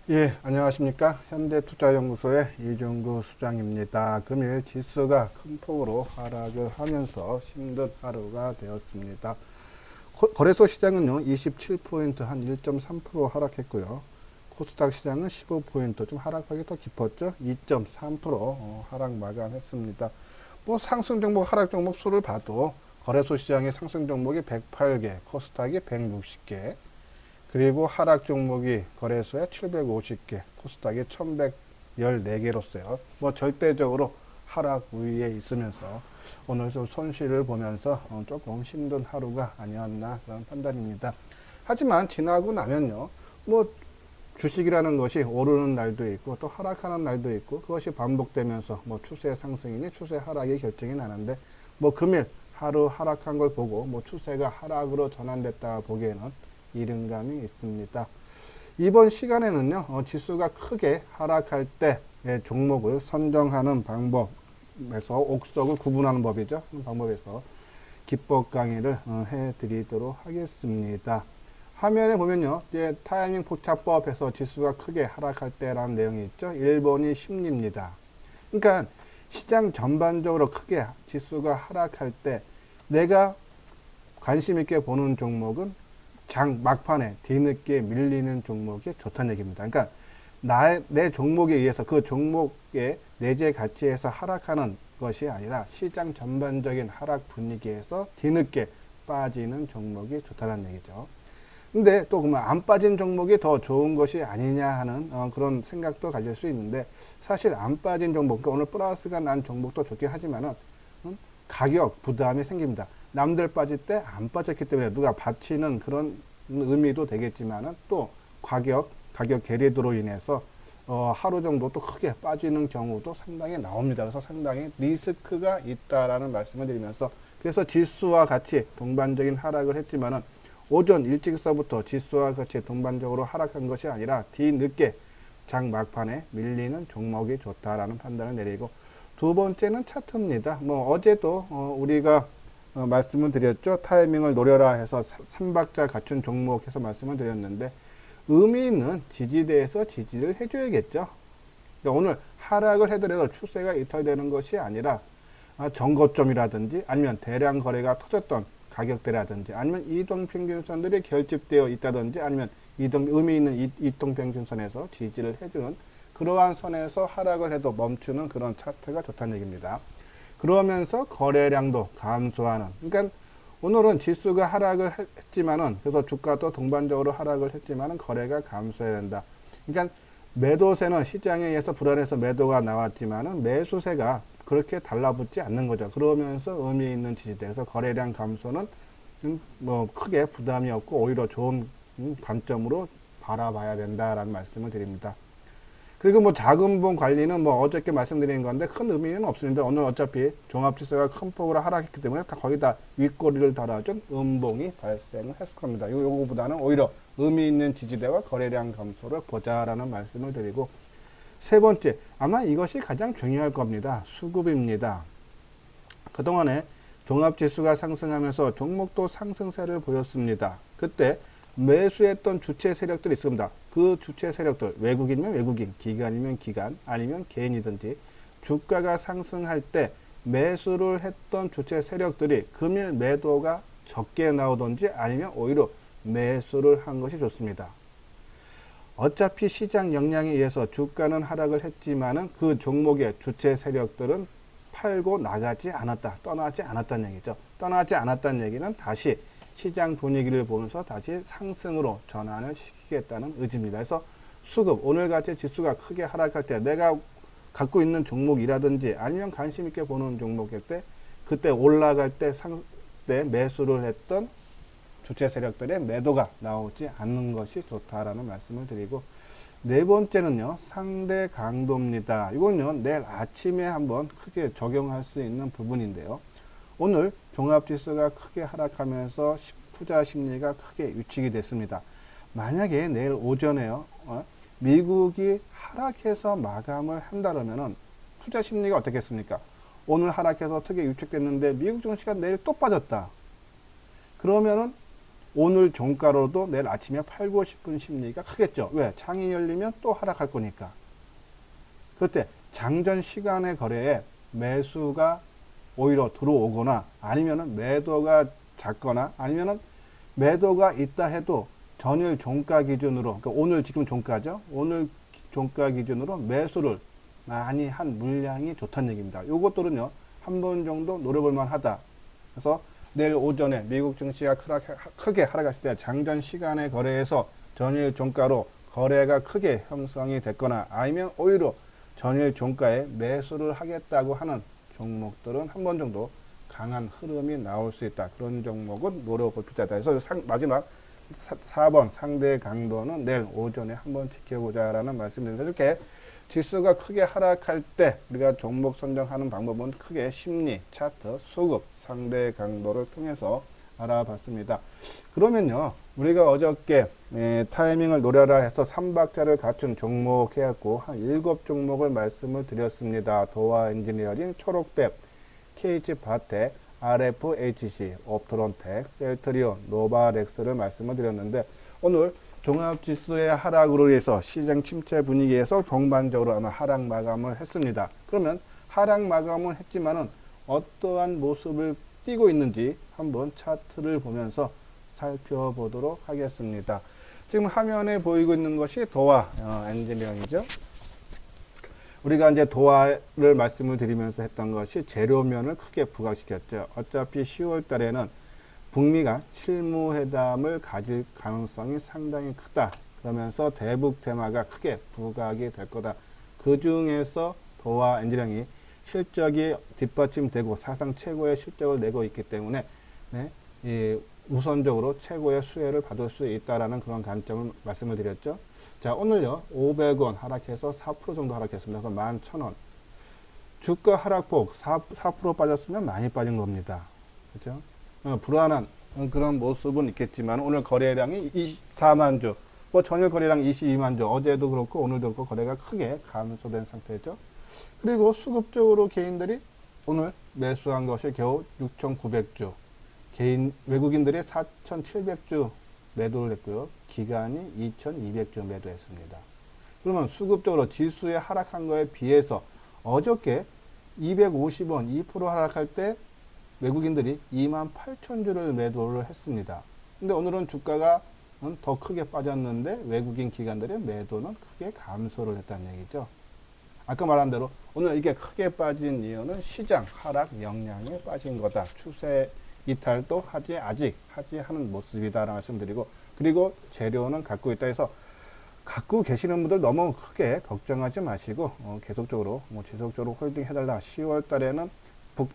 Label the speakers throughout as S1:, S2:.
S1: 예, 안녕하십니까. 현대투자연구소의 이종구 수장입니다. 금일 지수가 큰 폭으로 하락을 하면서 힘든 하루가 되었습니다. 거래소 시장은요, 27포인트 한 1.3% 하락했고요. 코스닥 시장은 15포인트 좀 하락하기 더 깊었죠. 2.3% 하락 마감했습니다. 뭐 상승 종목, 하락 종목 수를 봐도 거래소 시장의 상승 종목이 108개, 코스닥이 160개, 그리고 하락 종목이 거래소에 750개, 코스닥이 1114개로서요. 뭐 절대적으로 하락 우위에 있으면서 오늘 좀 손실을 보면서 조금 힘든 하루가 아니었나 그런 판단입니다. 하지만 지나고 나면요. 뭐 주식이라는 것이 오르는 날도 있고 또 하락하는 날도 있고 그것이 반복되면서 뭐 추세 상승이니 추세 하락이 결정이 나는데 뭐 금일 하루 하락한 걸 보고 뭐 추세가 하락으로 전환됐다 보기에는 이른감이 있습니다. 이번 시간에는요, 지수가 크게 하락할 때 종목을 선정하는 방법에서 옥석을 구분하는 법이죠. 방법에서 기법 강의를 해드리도록 하겠습니다. 화면에 보면요, 이제 타이밍 포착법에서 지수가 크게 하락할 때라는 내용이 있죠. 1번이 심리입니다. 그러니까 시장 전반적으로 크게 지수가 하락할 때 내가 관심 있게 보는 종목은 장 막판에 뒤늦게 밀리는 종목이 좋다는 얘기입니다. 그러니까 내 종목에 의해서 그 종목의 내재 가치에서 하락하는 것이 아니라 시장 전반적인 하락 분위기에서 뒤늦게 빠지는 종목이 좋다는 얘기죠. 근데 또 그러면 안 빠진 종목이 더 좋은 것이 아니냐 하는 그런 생각도 가질 수 있는데, 사실 안 빠진 종목, 그러니까 오늘 플러스가 난 종목도 좋긴 하지만은 가격 부담이 생깁니다. 남들 빠질 때 안 빠졌기 때문에 누가 받치는 그런 의미도 되겠지만은 또 가격 괴리도로 인해서 하루 정도 또 크게 빠지는 경우도 상당히 나옵니다. 그래서 상당히 리스크가 있다라는 말씀을 드리면서, 그래서 지수와 같이 동반적인 하락을 했지만은 오전 일찍서부터 지수와 같이 동반적으로 하락한 것이 아니라 뒤늦게 장 막판에 밀리는 종목이 좋다라는 판단을 내리고, 두 번째는 차트입니다. 뭐 어제도 우리가 말씀을 드렸죠. 타이밍을 노려라 해서 3박자 갖춘 종목 해서 말씀을 드렸는데, 의미 있는 지지대에서 지지를 해줘야겠죠. 그러니까 오늘 하락을 해더라도 추세가 이탈되는 것이 아니라 정거점이라든지 아니면 대량 거래가 터졌던 가격대라든지 아니면 이동평균선들이 결집되어 있다든지 아니면 의미 있는 이동평균선에서 지지를 해주는 그러한 선에서 하락을 해도 멈추는 그런 차트가 좋다는 얘기입니다. 그러면서 거래량도 감소하는, 그러니까 오늘은 지수가 하락을 했지만은, 그래서 주가도 동반적으로 하락을 했지만은 거래가 감소해야 된다. 그러니까 매도세는 시장에 의해서 불안해서 매도가 나왔지만은 매수세가 그렇게 달라붙지 않는 거죠. 그러면서 의미 있는 지지대에서 거래량 감소는 뭐 크게 부담이 없고 오히려 좋은 관점으로 바라봐야 된다라는 말씀을 드립니다. 그리고 뭐 자금분 관리는 뭐 어저께 말씀드린 건데 큰 의미는 없습니다. 오늘 어차피 종합지수가 큰 폭으로 하락했기 때문에 다 거기다 윗꼬리를 달아준 음봉이 발생을 했을 겁니다. 요거보다는 오히려 의미 있는 지지대와 거래량 감소를 보자라는 말씀을 드리고, 세 번째, 아마 이것이 가장 중요할 겁니다. 수급입니다. 그동안에 종합지수가 상승하면서 종목도 상승세를 보였습니다. 그때 매수했던 주체 세력들이 있습니다. 그 주체 세력들, 외국인이면 외국인, 기관이면 기관, 아니면 개인이든지 주가가 상승할 때 매수를 했던 주체 세력들이 금일 매도가 적게 나오든지 아니면 오히려 매수를 한 것이 좋습니다. 어차피 시장 역량에 의해서 주가는 하락을 했지만은 그 종목의 주체 세력들은 팔고 나가지 않았다, 떠나지 않았다는 얘기죠. 떠나지 않았다는 얘기는 다시 시장 분위기를 보면서 다시 상승으로 전환을 시키겠다는 의지입니다. 그래서 수급, 오늘같이 지수가 크게 하락할 때 내가 갖고 있는 종목이라든지 아니면 관심 있게 보는 종목일 때, 그때 올라갈 때 때 매수를 했던 주체 세력들의 매도가 나오지 않는 것이 좋다라는 말씀을 드리고, 네 번째는요, 상대 강도입니다. 이건요, 내일 아침에 한번 크게 적용할 수 있는 부분인데요. 오늘 종합지수가 크게 하락하면서 투자 심리가 크게 위축이 됐습니다. 만약에 내일 오전에요, 미국이 하락해서 마감을 한다면은 투자 심리가 어떻겠습니까? 오늘 하락해서 크게 위축됐는데 미국 증시가 내일 또 빠졌다. 그러면은 오늘 종가로도 내일 아침에 팔고 싶은 심리가 크겠죠. 왜? 장이 열리면 또 하락할 거니까. 그때 장전 시간의 거래에 매수가 오히려 들어오거나 아니면은 매도가 작거나 아니면은 매도가 있다 해도 전일 종가 기준으로, 그러니까 오늘 지금 종가죠. 오늘 종가 기준으로 매수를 많이 한 물량이 좋다는 얘기입니다. 요것들은요, 한 번 정도 노려볼 만하다. 그래서 내일 오전에 미국 증시가 크게 하락했을 때 장전 시간의 거래에서 전일 종가로 거래가 크게 형성이 됐거나 아니면 오히려 전일 종가에 매수를 하겠다고 하는 종목들은 한 번 정도 강한 흐름이 나올 수 있다. 그런 종목은 노려볼 필요하다. 그래서 마지막 4번 상대 강도는 내일 오전에 한번 지켜보자라는 말씀드립니다. 이렇게 지수가 크게 하락할 때 우리가 종목 선정하는 방법은 크게 심리, 차트, 수급, 상대 강도를 통해서 알아봤습니다. 그러면요, 우리가 어저께 타이밍을 노려라 해서 3박자를 갖춘 종목 해갖고 한 7종목을 말씀을 드렸습니다. 도화 엔지니어링, 초록뱀, KH바텍, RFHC, 옵트론텍, 셀트리온, 노바렉스를 말씀을 드렸는데 오늘 종합지수의 하락으로 해서 시장 침체 분위기에서 동반적으로 아마 하락 마감을 했습니다. 그러면 하락 마감을 했지만은 어떠한 모습을 띄고 있는지 한번 차트를 보면서 살펴보도록 하겠습니다. 지금 화면에 보이고 있는 것이 도화 엔지니어링이죠. 우리가 이제 도화를 말씀을 드리면서 했던 것이 재료면을 크게 부각시켰죠. 어차피 10월 달에는 북미가 실무회담을 가질 가능성이 상당히 크다. 그러면서 대북 테마가 크게 부각이 될 거다. 그 중에서 도화 엔지니어링이 실적이 뒷받침되고 사상 최고의 실적을 내고 있기 때문에 우선적으로 최고의 수혜를 받을 수 있다라는 그런 관점을 말씀을 드렸죠. 자, 오늘요 500원 하락해서 4% 정도 하락했습니다. 그래서 11,000원. 주가 하락폭 4% 빠졌으면 많이 빠진 겁니다. 그렇죠? 불안한 그런 모습은 있겠지만 오늘 거래량이 24만 주, 뭐 전일 거래량 22만 주, 어제도 그렇고 오늘도 그렇고 거래가 크게 감소된 상태죠. 그리고 수급적으로 개인들이 오늘 매수한 것이 겨우 6,900주, 외국인들이 4,700주 매도를 했고요. 기간이 2,200주 매도했습니다. 그러면 수급적으로 지수에 하락한 거에 비해서 어저께 250원 2% 하락할 때 외국인들이 28,000주를 매도를 했습니다. 근데 오늘은 주가가 더 크게 빠졌는데 외국인 기관들의 매도는 크게 감소를 했다는 얘기죠. 아까 말한 대로 오늘 이게 크게 빠진 이유는 시장 하락 영향에 빠진 거다. 추세 이탈도 아직 하지 하는 모습이다라고 말씀드리고, 그리고 재료는 갖고 있다 해서 갖고 계시는 분들 너무 크게 걱정하지 마시고 계속적으로 지속적으로 홀딩 해달라. 10월 달에는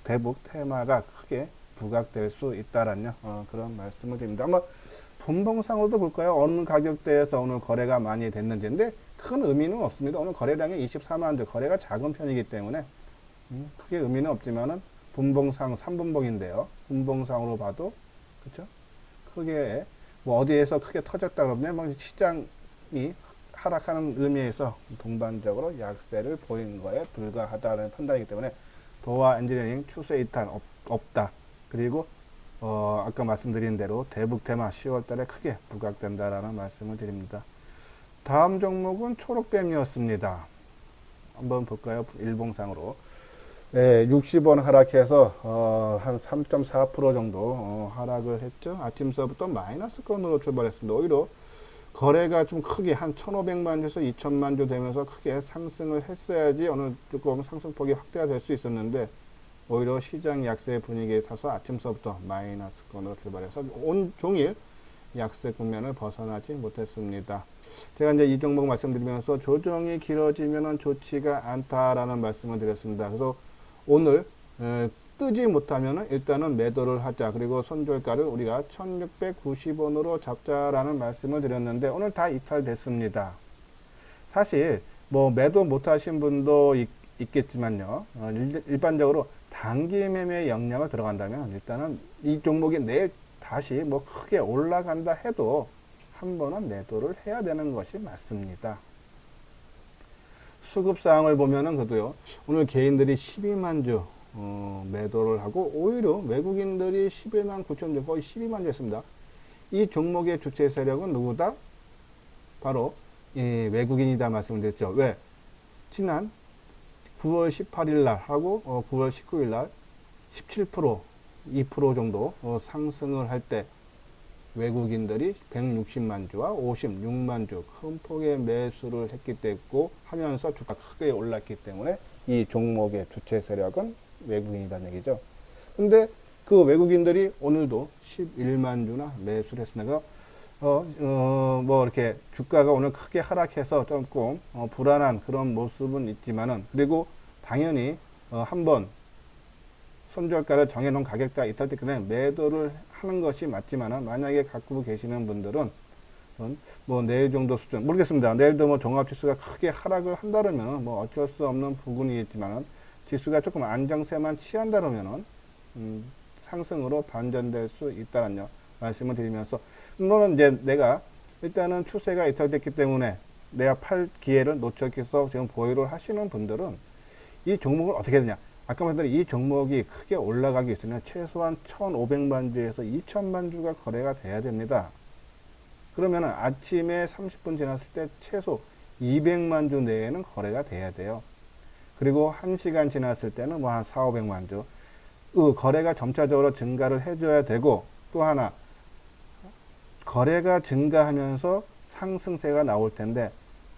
S1: 대북 테마가 크게 부각될 수 있다라는 그런 말씀을 드립니다. 한번 분봉상으로도 볼까요? 어느 가격대에서 오늘 거래가 많이 됐는지인데 큰 의미는 없습니다. 오늘 거래량이 24만 주, 거래가 작은 편이기 때문에 크게 의미는 없지만은 분봉상 3분봉인데요. 분봉상으로 봐도 그렇죠? 크게 뭐 어디에서 크게 터졌다 그러면 뭐 시장이 하락하는 의미에서 동반적으로 약세를 보이는 거에 불과하다는 판단이기 때문에 도화 엔지니어링 추세 이탈 없다. 그리고 아까 말씀드린 대로 대북 테마 10월 달에 크게 부각된다라는 말씀을 드립니다. 다음 종목은 초록뱀이었습니다. 한번 볼까요? 일봉상으로. 네, 60원 하락해서 한 3.4% 정도 하락을 했죠. 아침서부터 마이너스 건으로 출발했습니다. 오히려 거래가 좀 크게 한 1,500만 주에서 2,000만 주 되면서 크게 상승을 했어야지 오늘 조금 상승폭이 확대가 될 수 있었는데 오히려 시장 약세 분위기에 타서 아침서부터 마이너스 건으로 출발해서 온종일 약세 국면을 벗어나지 못했습니다. 제가 이제 이 종목 말씀드리면서 조정이 길어지면 좋지가 않다라는 말씀을 드렸습니다. 그래서 오늘 뜨지 못하면 일단은 매도를 하자. 그리고 손절가를 우리가 1,690원으로 잡자라는 말씀을 드렸는데 오늘 다 이탈됐습니다. 사실 뭐 매도 못하신 분도 있겠지만요. 일반적으로 단기 매매 역량을 들어간다면 일단은 이 종목이 내일 다시 뭐 크게 올라간다 해도 한 번은 매도를 해야 되는 것이 맞습니다. 수급 사항을 보면은 그도요. 오늘 개인들이 12만 주 매도를 하고 오히려 외국인들이 11만 9천 주 거의 12만 주 했습니다. 이 종목의 주체 세력은 누구다? 바로 이 외국인이다 말씀을 드렸죠. 왜? 지난 9월 18일 날 하고 9월 19일 날 17%, 2% 정도 상승을 할 때 외국인들이 160만 주와 56만 주 큰 폭의 매수를 했기 때문에 하면서 주가가 크게 올랐기 때문에 이 종목의 주체 세력은 외국인이라는 얘기죠. 근데 그 외국인들이 오늘도 11만 주나 매수를 했습니다. 뭐 이렇게 주가가 오늘 크게 하락해서 조금 불안한 그런 모습은 있지만은, 그리고 당연히 한번 손절가를 정해놓은 가격대가 있을 때 그냥 매도를 하는 것이 맞지만은, 만약에 갖고 계시는 분들은 뭐 내일 정도 수준 모르겠습니다. 내일도 뭐 종합지수가 크게 하락을 한다면 뭐 어쩔 수 없는 부분이겠지만은, 지수가 조금 안정세만 취한다면은 상승으로 반전될 수 있다는 말씀을 드리면서, 물론 이제 내가 일단은 추세가 이탈됐기 때문에 내가 팔 기회를 놓쳤겠어 지금 보유를 하시는 분들은 이 종목을 어떻게 되냐, 아까 말씀드린 이 종목이 크게 올라가기 위해서는 최소한 1,500만 주에서 2,000만 주가 거래가 돼야 됩니다. 그러면 아침에 30분 지났을 때 최소 200만 주 내에는 거래가 돼야 돼요. 그리고 1시간 지났을 때는 뭐 한 4, 500만 주 거래가 점차적으로 증가를 해줘야 되고, 또 하나 거래가 증가하면서 상승세가 나올 텐데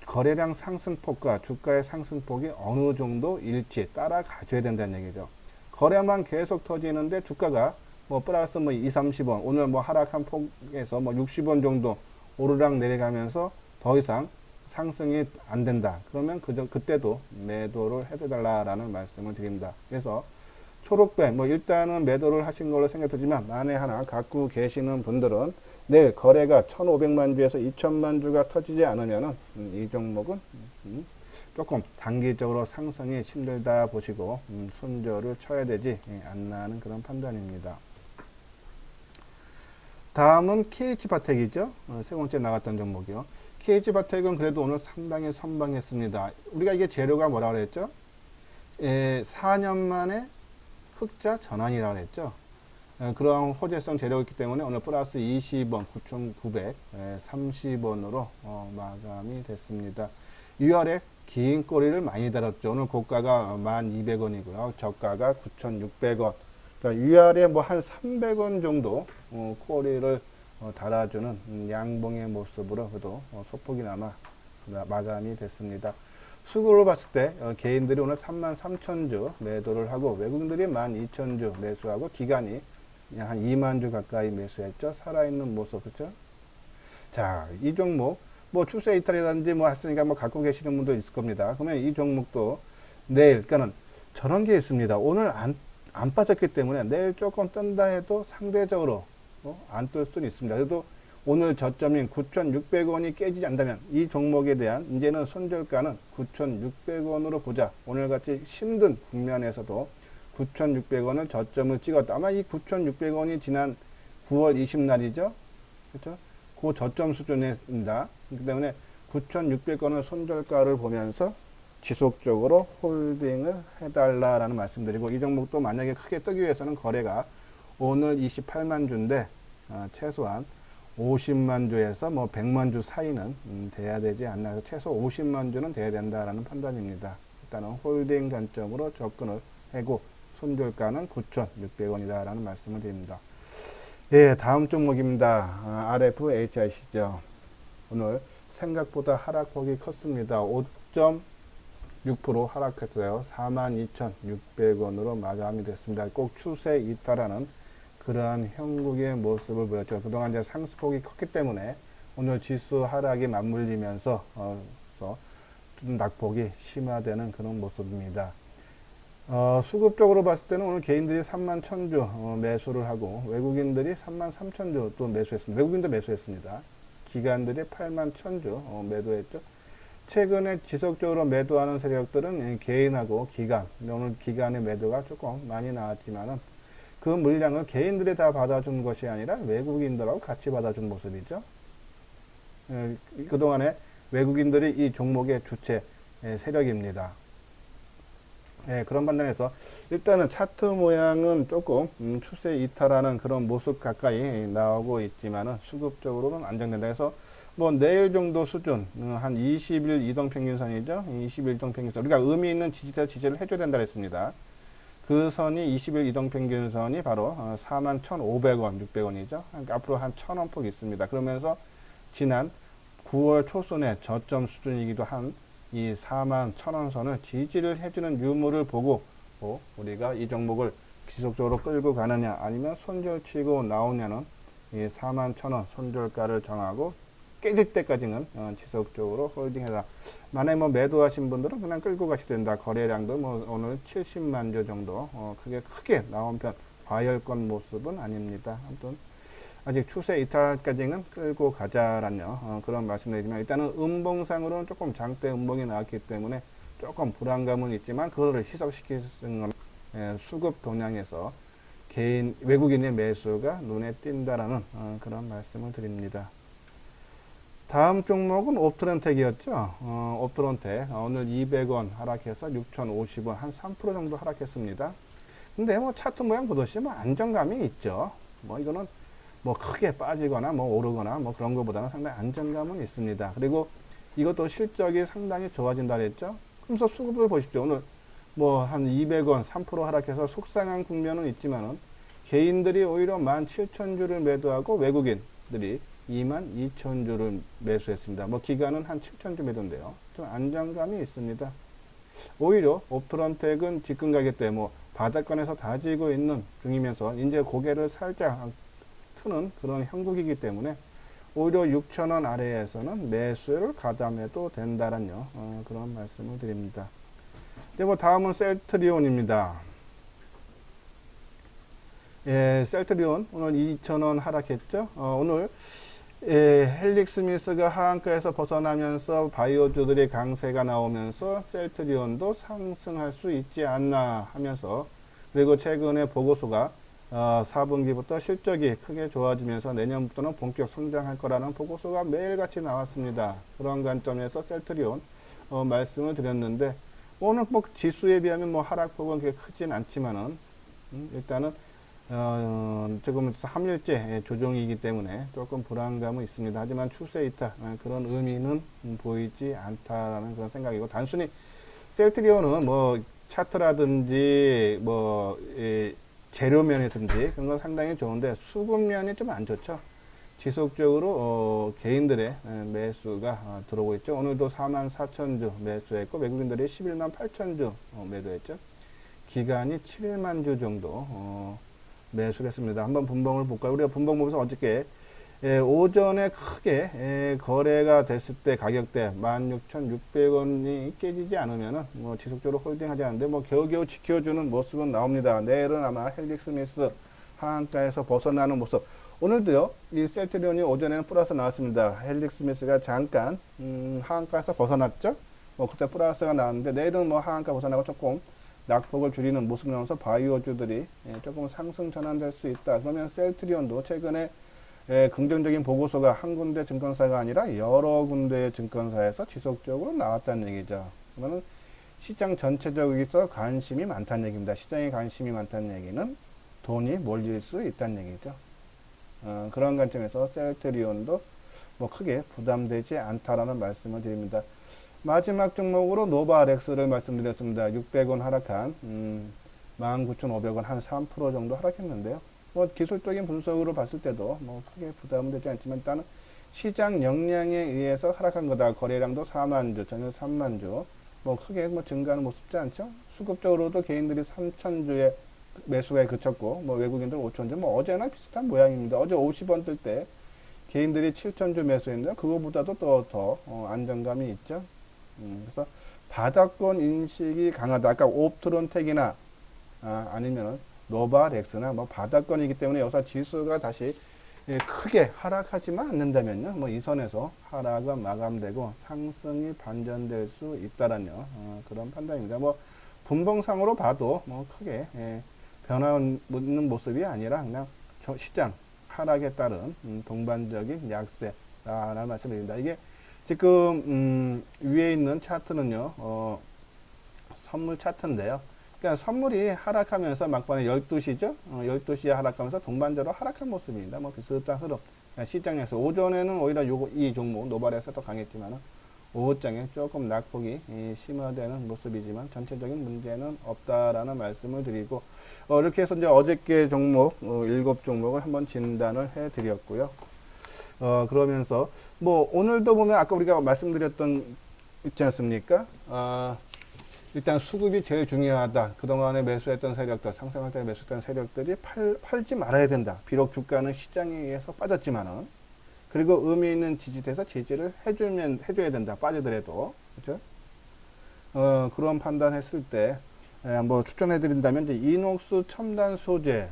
S1: 거래량 상승폭과 주가의 상승폭이 어느 정도 일치 따라가줘야 된다는 얘기죠. 거래만 계속 터지는데 주가가 뭐 플러스 뭐 2, 30원, 오늘 뭐 하락한 폭에서 뭐 60원 정도 오르락 내려가면서 더 이상 상승이 안 된다. 그러면 그때도 매도를 해달라라는 말씀을 드립니다. 그래서 초록배 뭐 일단은 매도를 하신 걸로 생각되지만, 만에 하나 갖고 계시는 분들은 내일 거래가 1,500만 주에서 2,000만 주가 터지지 않으면은 이 종목은 조금 단기적으로 상승이 힘들다 보시고 손절을 쳐야 되지 않나는 그런 판단입니다. 다음은 KH바텍이죠. 세 번째 나갔던 종목이요. KH바텍은 그래도 오늘 상당히 선방했습니다. 우리가 이게 재료가 뭐라고 그랬죠? 4년 만에 흑자 전환이라고 했죠. 그런 호재성 재료이기 때문에 오늘 플러스 20원, 9,930원으로 마감이 됐습니다. 6월에 긴 꼬리를 많이 달았죠. 오늘 고가가 1,200원이고요. 저가가 9,600원. 그러니까 위아래 뭐 한 300원 정도 꼬리를 달아주는 양봉의 모습으로 그래도 소폭이나마 마감이 됐습니다. 수급으로 봤을 때 개인들이 오늘 33,000주 매도를 하고 외국인들이 12,000주 매수하고 기관이 한 2만 주 가까이 매수했죠. 살아있는 모습, 그렇죠? 자, 이 종목 뭐 추세 이탈이라든지 뭐 했으니까 뭐 갖고 계시는 분도 있을 겁니다. 그러면 이 종목도 내일, 그러니까는 저런 게 있습니다. 오늘 안 빠졌기 때문에 내일 조금 뜬다 해도 상대적으로 안 뜰 수는 있습니다. 그래도 오늘 저점인 9,600원이 깨지지 않다면 이 종목에 대한 이제는 손절가는 9,600원으로 보자. 오늘같이 힘든 국면에서도 9,600원을 저점을 찍었다. 아마 이 9,600원이 지난 9월 20날이죠. 그렇죠? 그 저점 수준입니다. 그렇기 때문에 9,600원을 손절가를 보면서 지속적으로 홀딩을 해달라라는 말씀드리고, 이 종목도 만약에 크게 뜨기 위해서는 거래가 오늘 28만 주인데 최소한 50만 주에서 뭐 100만 주 사이는 돼야 되지 않나 해서 최소 50만 주는 돼야 된다라는 판단입니다. 일단은 홀딩 관점으로 접근을 하고 손절가는 9,600원이다 라는 말씀을 드립니다. 예, 다음 종목입니다. RFHIC죠. 오늘 생각보다 하락폭이 컸습니다. 5.6% 하락했어요. 42,600원으로 마감이 됐습니다. 꼭 추세 이탈하는 그러한 형국의 모습을 보였죠. 그동안 이제 상승폭이 컸기 때문에 오늘 지수 하락이 맞물리면서 좀 낙폭이 심화되는 그런 모습입니다. 수급적으로 봤을 때는 오늘 개인들이 31,000주 매수를 하고 외국인들이 33,000주 또 매수했습니다. 외국인도 매수했습니다. 기관들이 81,000주 매도했죠. 최근에 지속적으로 매도하는 세력들은 개인하고 기관, 오늘 기관의 매도가 조금 많이 나왔지만은 그 물량을 개인들이 다 받아준 것이 아니라 외국인들하고 같이 받아준 모습이죠. 그동안에 외국인들이 이 종목의 주체 세력입니다. 예, 그런 판단에서 일단은 차트 모양은 조금 추세 이탈하는 그런 모습 가까이 나오고 있지만은 수급적으로는 안정된다 해서 뭐 내일 정도 수준 한 20일 이동평균선이죠. 20일 이동평균선 우리가 의미 있는 지지대 지지를 해줘야 된다 했습니다. 그 선이 20일 이동평균선이 바로 41,500원, 600원이죠. 그러니까 앞으로 한 1,000원 폭 있습니다. 그러면서 지난 9월 초순의 저점 수준이기도 한 이 41,000원 선을 지지를 해주는 유무를 보고 우리가 이 종목을 지속적으로 끌고 가느냐 아니면 손절치고 나오냐는 이 41,000원 손절가를 정하고 깨질 때까지는 지속적으로 홀딩해라. 만약에 뭐 매도하신 분들은 그냥 끌고 가셔도 된다. 거래량도 뭐 오늘 70만 주 정도 그게 크게 나온 편 과열권 모습은 아닙니다. 아무튼 아직 추세 이탈까지는 끌고 가자라는 그런 말씀드리지만 일단은 음봉상으로는 조금 장대 음봉이 나왔기 때문에 조금 불안감은 있지만 그거를 희석시키는 건 수급 동향에서 개인 외국인의 매수가 눈에 띈다라는 그런 말씀을 드립니다. 다음 종목은 옵트론텍이었죠. 옵트론텍 오늘 200원 하락해서 6,050원 한 3% 정도 하락했습니다. 근데 뭐 차트 모양 보듯이 뭐 안정감이 있죠. 뭐 이거는 뭐 크게 빠지거나 뭐 오르거나 뭐 그런 것보다는 상당히 안정감은 있습니다. 그리고 이것도 실적이 상당히 좋아진다 그랬죠. 그래서 수급을 보십시오. 오늘 뭐 한 200원 3% 하락해서 속상한 국면은 있지만은 개인들이 오히려 17,000주를 매도하고 외국인들이 22,000주를 매수했습니다. 뭐 기간은 한 7,000주 매도인데요. 좀 안정감이 있습니다. 오히려 옵트론텍은 지금 가격대 뭐 바닥권에서 다지고 있는 중이면서 이제 고개를 살짝 트는 그런 형국이기 때문에 오히려 6,000원 아래에서는 매수를 가담해도 된다는 그런 말씀을 드립니다. 네, 뭐 다음은 셀트리온입니다. 예, 셀트리온 오늘 2,000원 하락했죠. 오늘 헬릭스미스가 하한가에서 벗어나면서 바이오주들의 강세가 나오면서 셀트리온도 상승할 수 있지 않나 하면서 그리고 최근에 보고서가 4분기부터 실적이 크게 좋아지면서 내년부터는 본격 성장할 거라는 보고서가 매일같이 나왔습니다. 그런 관점에서 셀트리온 말씀을 드렸는데 오늘 뭐 지수에 비하면 뭐 하락폭은 그렇게 크진 않지만은 일단은 지금 3일째 조정이기 때문에 조금 불안감은 있습니다. 하지만 추세 이탈 그런 의미는 보이지 않다라는 그런 생각이고 단순히 셀트리온은 뭐 차트라든지 뭐 재료면이든지 그런 건 상당히 좋은데 수급면이 좀 안 좋죠. 지속적으로 개인들의 매수가 들어오고 있죠. 오늘도 44,000주 매수했고 외국인들이 118,000주 매도했죠. 기간이 7만 주 정도 매수를 했습니다. 한번 분봉을 볼까요? 우리가 분봉 보면서 어저께 오전에 크게 거래가 됐을 때 가격대 16,600원이 깨지지 않으면은 뭐 지속적으로 홀딩하지 않는데 뭐 겨우겨우 지켜주는 모습은 나옵니다. 내일은 아마 헬릭스미스 하한가에서 벗어나는 모습. 오늘도요, 이 셀트리온이 오전에는 플러스 나왔습니다. 헬릭스미스가 잠깐 하한가에서 벗어났죠. 뭐 그때 플러스가 나왔는데 내일은 뭐 하한가 벗어나고 조금 낙폭을 줄이는 모습이 나오면서 바이오주들이 조금 상승 전환될 수 있다. 그러면 셀트리온도 최근에 긍정적인 보고서가 한 군데 증권사가 아니라 여러 군데의 증권사에서 지속적으로 나왔다는 얘기죠. 그러면 시장 전체적으로 관심이 많다는 얘기입니다. 시장에 관심이 많다는 얘기는 돈이 몰릴 수 있다는 얘기죠. 그런 관점에서 셀트리온도 뭐 크게 부담되지 않다라는 말씀을 드립니다. 마지막 종목으로 노바렉스를 말씀드렸습니다. 600원 하락한 19,500원 한 3% 정도 하락했는데요. 뭐 기술적인 분석으로 봤을 때도 뭐 크게 부담되지 않지만 일단은 시장 역량에 의해서 하락한 거다. 거래량도 4만 주, 전일 3만 주. 뭐 크게 뭐 증가하는 모습지 않죠. 수급적으로도 개인들이 3,000주의 매수에 그쳤고 뭐 외국인들 5,000주. 뭐 어제나 비슷한 모양입니다. 어제 50원 뜰 때 개인들이 7,000주 매수했는데 그거보다도 더 안정감이 있죠. 그래서 바닥권 인식이 강하다. 아까 옵트론텍이나 아니면은 노바렉스나 뭐 바닥권이기 때문에 여기서 지수가 다시 크게 하락하지만 않는다면요, 뭐 이 선에서 하락은 마감되고 상승이 반전될 수 있다라는 그런 판단입니다. 뭐 분봉상으로 봐도 뭐 크게 변화는 모습이 아니라 그냥 시장 하락에 따른 동반적인 약세라는 말씀드립니다. 이게 지금 위에 있는 차트는요, 선물 차트인데요. 그러니까 선물이 하락하면서 막판에 12시죠. 12시에 하락하면서 동반자로 하락한 모습입니다. 뭐 비슷한 흐름. 그러니까 시장에서 오전에는 오히려 이 종목 노발에서 더 강했지만 오후장에 조금 낙폭이 심화되는 모습이지만 전체적인 문제는 없다라는 말씀을 드리고 이렇게 해서 이제 어저께 종목 7종목을 한번 진단을 해 드렸고요. 그러면서 뭐 오늘도 보면 아까 우리가 말씀드렸던 있지 않습니까? 일단 수급이 제일 중요하다. 그동안에 매수했던 세력들, 상승할 때 매수했던 세력들이 팔지 말아야 된다. 비록 주가는 시장에 의해서 빠졌지만은, 그리고 의미 있는 지지대에서 지지를 해줘야 된다. 빠지더라도. 그죠? 그런 판단했을 때, 뭐 추천해드린다면, 이제 이녹스 첨단 소재,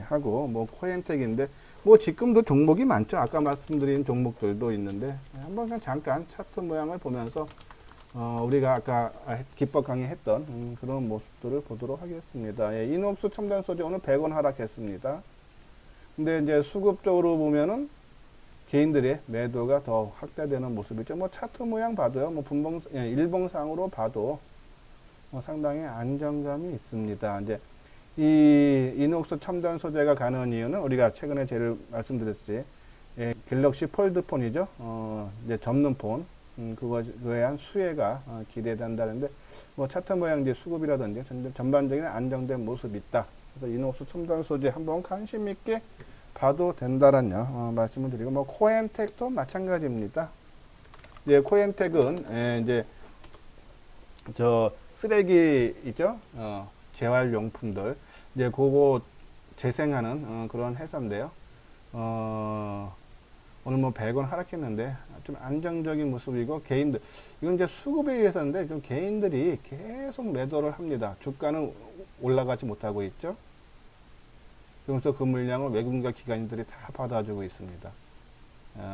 S1: 하고, 뭐 코엔텍인데, 뭐 지금도 종목이 많죠. 아까 말씀드린 종목들도 있는데, 한번 그냥 잠깐 차트 모양을 보면서, 우리가 아까 기법 강의했던 그런 모습들을 보도록 하겠습니다. 예, 이녹스 첨단 소재 오늘 100원 하락했습니다. 근데 이제 수급적으로 보면은 개인들의 매도가 더 확대되는 모습이죠. 뭐 차트 모양 봐도요, 뭐 일봉상으로 봐도 뭐 상당히 안정감이 있습니다. 이제 이 이녹스 첨단 소재가 가는 이유는 우리가 최근에 제일 말씀드렸지, 갤럭시 폴드폰이죠. 이제 접는 폰. 그거에 대한 수혜가 기대된다는데, 뭐 차트 모양 이제 수급이라든지 전반적인 안정된 모습이 있다. 그래서 이녹스 첨단 소재 한번 관심 있게 봐도 된다라는 말씀을 드리고, 뭐 코엔텍도 마찬가지입니다. 이제 코엔텍은 이제 저 쓰레기이죠. 재활용품들 이제 그거 재생하는 그런 회사인데요. 오늘 뭐 100원 하락했는데 좀 안정적인 모습이고, 개인들 이건 이제 수급에 의해서인데 좀 개인들이 계속 매도를 합니다. 주가는 올라가지 못하고 있죠. 그러면서 그 물량을 외국인과 기관들이 다 받아주고 있습니다.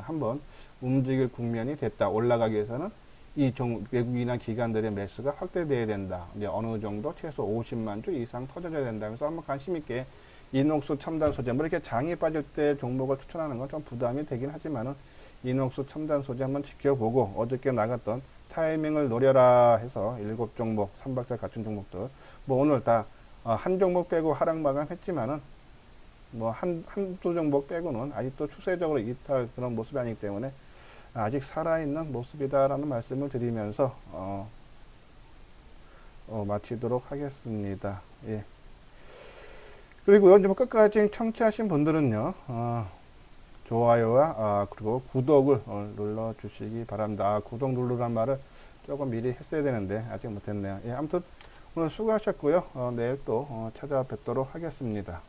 S1: 한번 움직일 국면이 됐다. 올라가기 위해서는 이 외국인이나 기관들의 매수가 확대돼야 된다. 이제 어느 정도 최소 50만 주 이상 터져야 된다. 그래서 한번 관심 있게 이녹스 첨단 소재, 뭐 이렇게 장이 빠질 때 종목을 추천하는 건 좀 부담이 되긴 하지만은 이녹스 첨단 소재 한번 지켜보고, 어저께 나갔던 타이밍을 노려라 해서 7종목, 3박자 갖춘 종목들, 뭐 오늘 다 한 종목 빼고 하락 마감했지만은 뭐 한두 종목 빼고는 아직도 추세적으로 이탈 그런 모습이 아니기 때문에 아직 살아있는 모습이다라는 말씀을 드리면서 마치도록 하겠습니다. 예. 그리고요, 이제 뭐 끝까지 청취하신 분들은요, 좋아요와 그리고 구독을 눌러주시기 바랍니다. 구독 누르란 말을 조금 미리 했어야 되는데 아직 못했네요. 예, 아무튼 오늘 수고하셨고요. 내일 또 찾아뵙도록 하겠습니다.